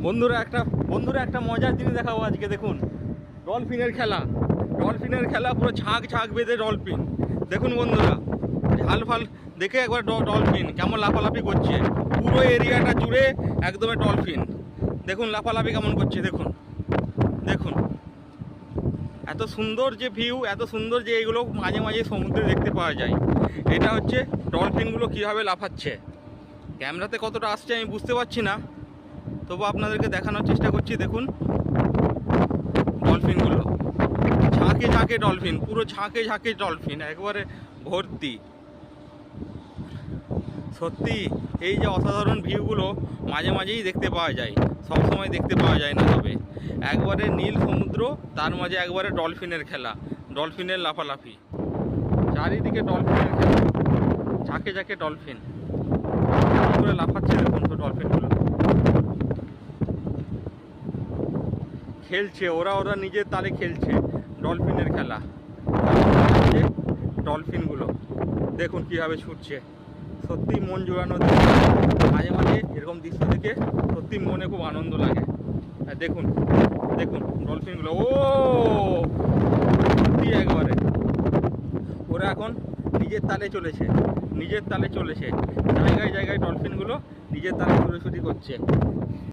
বন্ধুরা একটা মজার জিনিস দেখাবো আজকে। দেখুন ডলফিনের খেলা পুরো ঝাঁক ঝাঁক বেঁধে ডলফিন। দেখুন বন্ধুরা, ঝাল ফাল দেখে একবার ডলফিন কেমন লাফালাফি করছে পুরো এরিয়াটা জুড়ে, একদমই ডলফিন। দেখুন লাফালাফি কেমন করছে, দেখুন দেখুন এত সুন্দর যে ভিউ, এত সুন্দর যে এগুলো মাঝে মাঝে সমুদ্রে দেখতে পাওয়া যায়। এটা হচ্ছে ডলফিনগুলো কীভাবে লাফাচ্ছে। ক্যামেরাতে কতটা আসছে আমি বুঝতে পারছি না, তবু আপনাদেরকে দেখানোর চেষ্টা করছি। দেখুন ডলফিনগুলো ঝাঁকে ঝাঁকে ডলফিন, পুরো ঝাঁকে ঝাঁকে ডলফিন একবারে ভর্তি। সত্যি এই যে অসাধারণ ভিউগুলো মাঝে মাঝেই দেখতে পাওয়া যায়, সব সময় দেখতে পাওয়া যায় না। তবে একবারে নীল সমুদ্র, তার মাঝে একবারে ডলফিনের খেলা, ডলফিনের লাফালাফি, চারিদিকে ডলফিনের খেলা, ঝাঁকে ঝাঁকে ডলফিন করে লাফাচ্ছে। দেখুন তো ডলফিনগুলো খেলছে, ওরা নিজের তালে খেলছে, ডলফিনের খেলা। ডলফিনগুলো দেখুন কীভাবে ছুটছে, সত্যি মন জোড়ানো। মাঝে মাঝে এরকম দৃশ্য দেখে সত্যি মনে খুব আনন্দ লাগে। আর দেখুন দেখুন ডলফিনগুলো, ও সত্যি একবারে ওরা এখন নিজের তালে চলেছে, জায়গায় জায়গায় ডলফিনগুলো নিজের তালে ছুটোছুটি করছে।